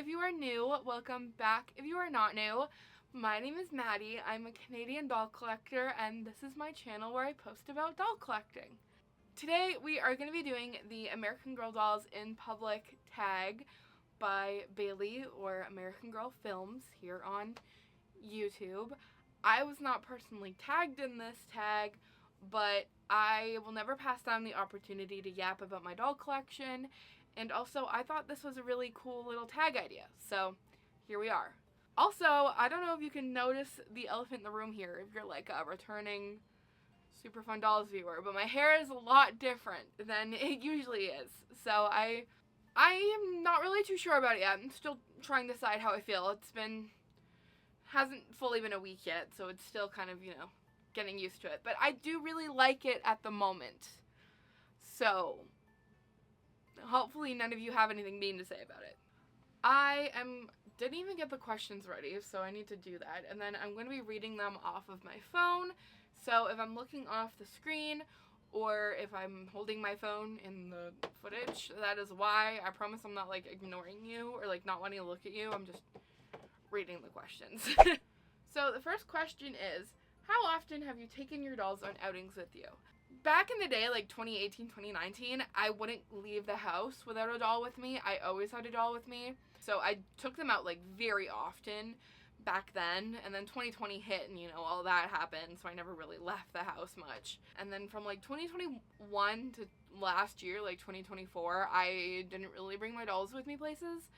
If you are new, welcome back. If you are not new, my name is Maddie. I'm a Canadian doll collector, and this is my channel where I post about doll collecting. Today, we are going to be doing the American Girl Dolls in Public tag by Bailey, or American Girl Films, here on YouTube. I was not personally tagged in this tag, but I will never pass down the opportunity to yap about my doll collection, and also I thought this was a really cool little tag idea, so here we are. Also, I don't know if you can notice the elephant in the room here if you're like a returning Super Fun Dolls viewer, but my hair is a lot different than it usually is, so I am not really too sure about it yet. I'm still trying to decide how I feel. Hasn't fully been a week yet, so it's still kind of, getting used to it. But I do really like it at the moment. So, hopefully none of you have anything mean to say about it. Didn't even get the questions ready, so I need to do that. And then I'm going to be reading them off of my phone. So if I'm looking off the screen, or if I'm holding my phone in the footage, that is why. I promise I'm not, ignoring you, or, not wanting to look at you. I'm just reading the questions. So the first question is, how often have you taken your dolls on outings with you? Back in the day, 2018, 2019, I wouldn't leave the house without a doll with me. I always had a doll with me. So I took them out, very often back then. And then 2020 hit and, all that happened. So I never really left the house much. And then from, 2021 to last year, 2024, I didn't really bring my dolls with me places.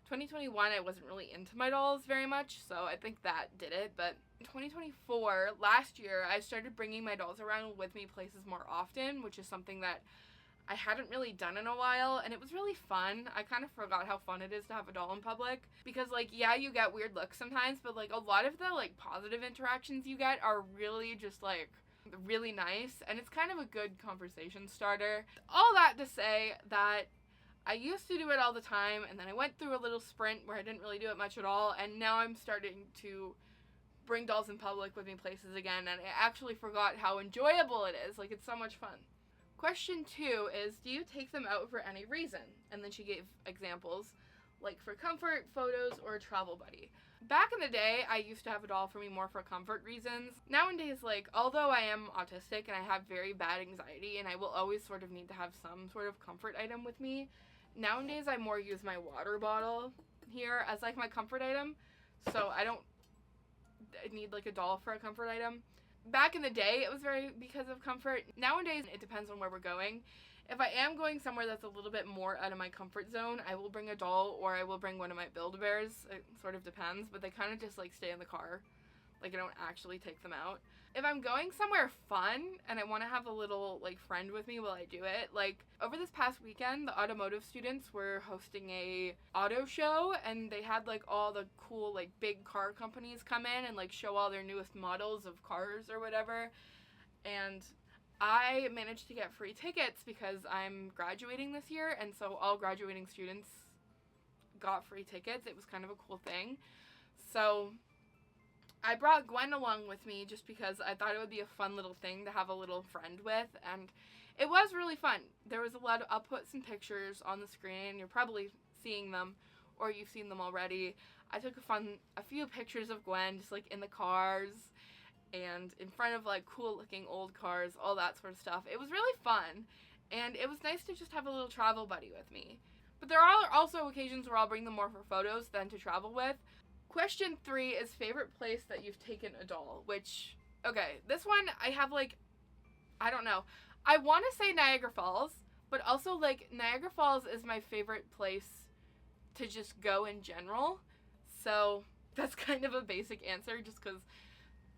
2021, I wasn't really into my dolls very much, so I think that did it. But in 2024, last year, I started bringing my dolls around with me places more often, which is something that I hadn't really done in a while, and it was really fun. I kind of forgot how fun it is to have a doll in public, because, yeah, you get weird looks sometimes, but, a lot of the, positive interactions you get are really just, really nice, and it's kind of a good conversation starter. All that to say that I used to do it all the time, and then I went through a little sprint where I didn't really do it much at all, and now I'm starting to bring dolls in public with me places again, and I actually forgot how enjoyable it is. It's so much fun. Question 2 is, do you take them out for any reason? And then she gave examples, for comfort, photos, or a travel buddy. Back in the day, I used to have a doll for me more for comfort reasons. Nowadays, although I am autistic and I have very bad anxiety, and I will always sort of need to have some sort of comfort item with me, nowadays I more use my water bottle here as my comfort item, so I don't need a doll for a comfort item. Back in the day it was very because of comfort. Nowadays it depends on where we're going. If I am going somewhere that's a little bit more out of my comfort zone, I will bring a doll, or I will bring one of my Build-A-Bears. It sort of depends, but they kind of just stay in the car. I don't actually take them out. If I'm going somewhere fun and I want to have a little friend with me while I do it, over this past weekend, the automotive students were hosting a auto show, and they had all the cool big car companies come in and show all their newest models of cars or whatever. And I managed to get free tickets because I'm graduating this year, and so all graduating students got free tickets. It was kind of a cool thing. So I brought Gwen along with me just because I thought it would be a fun little thing to have a little friend with, and it was really fun. There was a lot of, I'll put some pictures on the screen. You're probably seeing them, or you've seen them already. I took a few pictures of Gwen just in the cars and in front of cool looking old cars, all that sort of stuff. It was really fun, and it was nice to just have a little travel buddy with me. But there are also occasions where I'll bring them more for photos than to travel with. Question 3 is favorite place that you've taken a doll, which, okay, this one I have I don't know. I want to say Niagara Falls, but also Niagara Falls is my favorite place to just go in general. So that's kind of a basic answer just because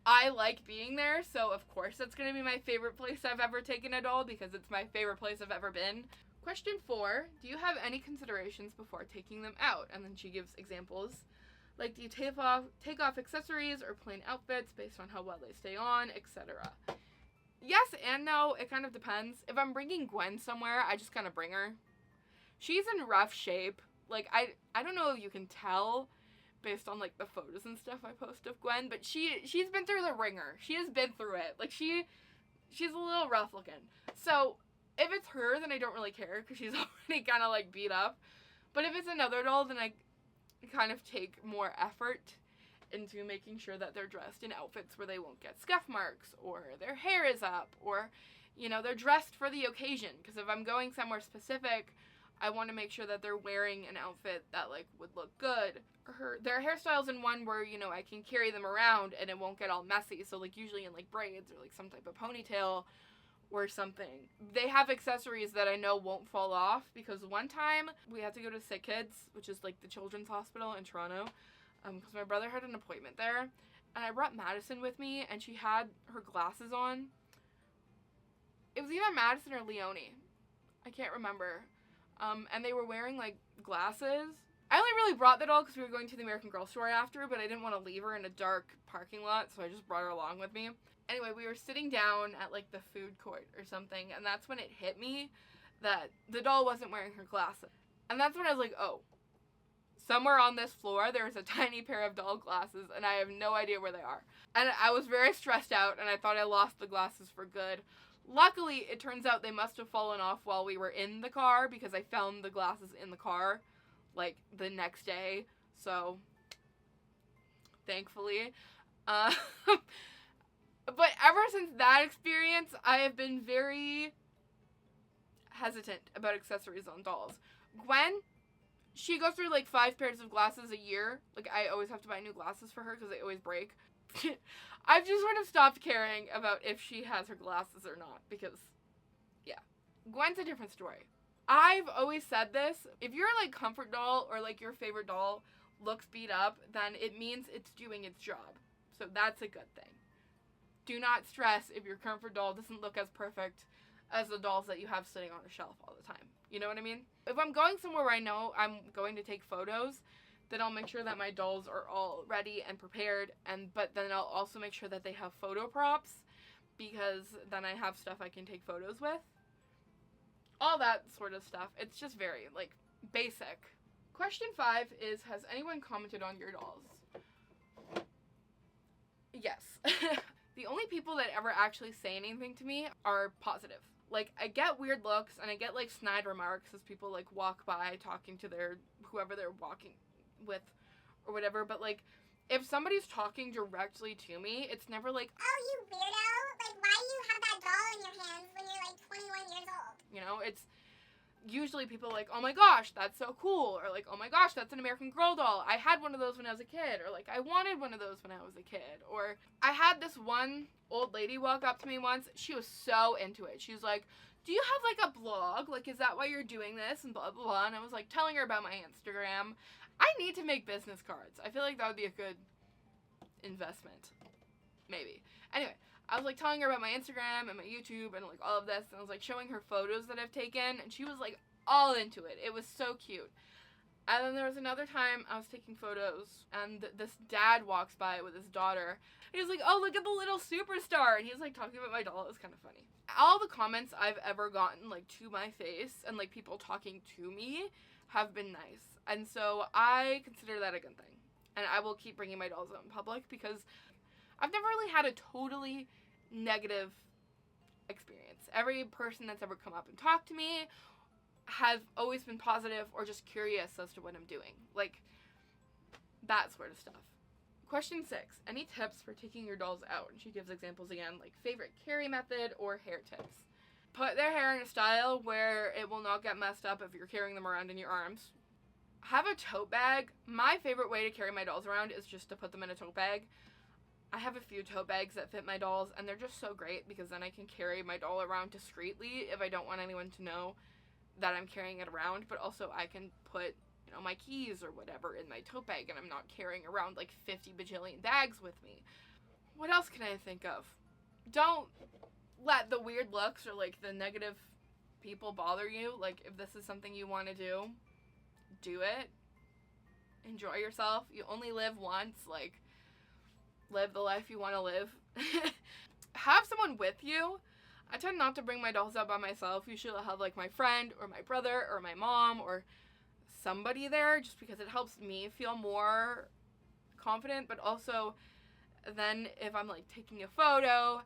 I like being there. So of course that's going to be my favorite place I've ever taken a doll because it's my favorite place I've ever been. Question 4, do you have any considerations before taking them out? And then she gives examples. Do you take off accessories or plain outfits based on how well they stay on, etc.? Yes and no, it kind of depends. If I'm bringing Gwen somewhere, I just kind of bring her. She's in rough shape. I don't know if you can tell based on, the photos and stuff I post of Gwen, but she's been through the ringer. She has been through it. She's a little rough looking. So, if it's her, then I don't really care, because she's already kind of, beat up. But if it's another doll, then kind of take more effort into making sure that they're dressed in outfits where they won't get scuff marks, or their hair is up, or, they're dressed for the occasion. Because if I'm going somewhere specific, I want to make sure that they're wearing an outfit that, like, would look good. Their hairstyle's in one where, I can carry them around and it won't get all messy. So, like, usually in, like, braids or, like, some type of ponytail or something. They have accessories that I know won't fall off, because one time we had to go to Sick Kids, which is, like, the children's hospital in Toronto, because my brother had an appointment there, and I brought Madison with me, and she had her glasses on. It was either Madison or Leonie. I can't remember. And they were wearing, like, glasses. I only really brought the doll because we were going to the American Girl store after, but I didn't want to leave her in a dark parking lot, so I just brought her along with me. Anyway, we were sitting down at, like, the food court or something, and that's when it hit me that the doll wasn't wearing her glasses. And that's when I was like, oh, somewhere on this floor there is a tiny pair of doll glasses, and I have no idea where they are. And I was very stressed out, and I thought I lost the glasses for good. Luckily, it turns out they must have fallen off while we were in the car, because I found the glasses in the car, like, the next day. So, thankfully. But ever since that experience, I have been very hesitant about accessories on dolls. Gwen, she goes through, like, 5 pairs of glasses a year. Like, I always have to buy new glasses for her because they always break. I've just sort of stopped caring about if she has her glasses or not, because, yeah. Gwen's a different story. I've always said this: if your, like, comfort doll or, like, your favorite doll looks beat up, then it means it's doing its job. So that's a good thing. Do not stress if your comfort doll doesn't look as perfect as the dolls that you have sitting on a shelf all the time. You know what I mean? If I'm going somewhere where I know I'm going to take photos, then I'll make sure that my dolls are all ready and prepared, but then I'll also make sure that they have photo props, because then I have stuff I can take photos with. All that sort of stuff. It's just very, like, basic. Question 5 is, has anyone commented on your dolls? Yes. The only people that ever actually say anything to me are positive. Like, I get weird looks, and I get, like, snide remarks as people, like, walk by talking to whoever they're walking with or whatever, but, like, if somebody's talking directly to me, it's never like, oh, you weirdo, like, why do you have that doll in your hands when you're, like, 21 years old? It's usually people like, oh my gosh, that's so cool, or like, oh my gosh, that's an American Girl doll. I had one of those when I was a kid, or like, I wanted one of those when I was a kid. Or I had this one old lady walk up to me once. She was so into it. She was like, do you have, like, a blog? Like, is that why you're doing this? And blah, blah, blah. And I was, like, telling her about my Instagram. I need to make business cards. I feel like that would be a good investment. Maybe. Anyway, I was, like, telling her about my Instagram and my YouTube and, like, all of this. And I was, like, showing her photos that I've taken. And she was, like, all into it. It was so cute. And then there was another time I was taking photos, and this dad walks by with his daughter. And he was like, oh, look at the little superstar. And he was, like, talking about my doll. It was kind of funny. All the comments I've ever gotten, like, to my face, and, like, people talking to me have been nice. And so I consider that a good thing. And I will keep bringing my dolls out in public, because I've never really had a totally negative experience. Every person that's ever come up and talked to me have always been positive or just curious as to what I'm doing. Like, that sort of stuff. Question 6. Any tips for taking your dolls out? And she gives examples again, like favorite carry method or hair tips. Put their hair in a style where it will not get messed up if you're carrying them around in your arms. Have a tote bag. My favorite way to carry my dolls around is just to put them in a tote bag. I have a few tote bags that fit my dolls, and they're just so great, because then I can carry my doll around discreetly if I don't want anyone to know that I'm carrying it around, but also I can put, my keys or whatever in my tote bag, and I'm not carrying around like 50 bajillion bags with me. What else can I think of? Don't let the weird looks or like the negative people bother you. Like, if this is something you want to do it. Enjoy yourself. You only live once. Like, live the life you want to live. Have someone with you. I tend not to bring my dolls out by myself. Usually I'll have, like, my friend or my brother or my mom or somebody there, just because it helps me feel more confident. But also, then if I'm, like, taking a photo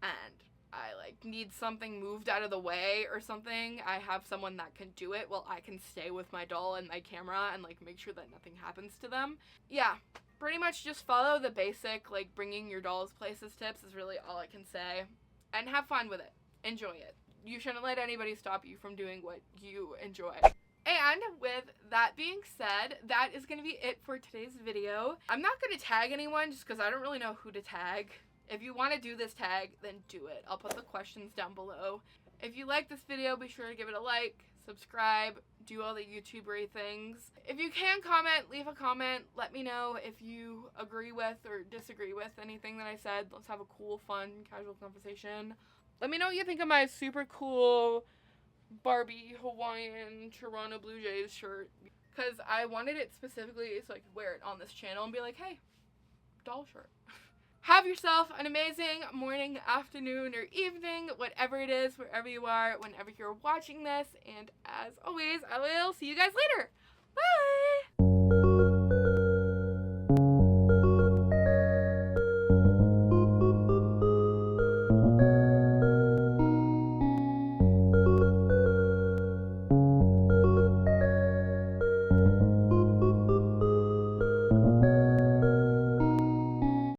and I like need something moved out of the way or something, I have someone that can do it while I can stay with my doll and my camera and like make sure that nothing happens to them. Yeah, pretty much just follow the basic like bringing your dolls places tips is really all I can say. And have fun with it. Enjoy it. You shouldn't let anybody stop you from doing what you enjoy. And with that being said, that is going to be it for today's video. I'm not going to tag anyone just because I don't really know who to tag. If you want to do this tag, then do it. I'll put the questions down below. If you like this video, be sure to give it a like, subscribe, do all the YouTuber-y things. If you can comment, leave a comment. Let me know if you agree with or disagree with anything that I said. Let's have a cool, fun, casual conversation. Let me know what you think of my super cool Barbie Hawaiian Toronto Blue Jays shirt. Because I wanted it specifically so I could wear it on this channel and be like, hey, doll shirt. Have yourself an amazing morning, afternoon, or evening, whatever it is, wherever you are, whenever you're watching this. And as always, I will see you guys later. Bye!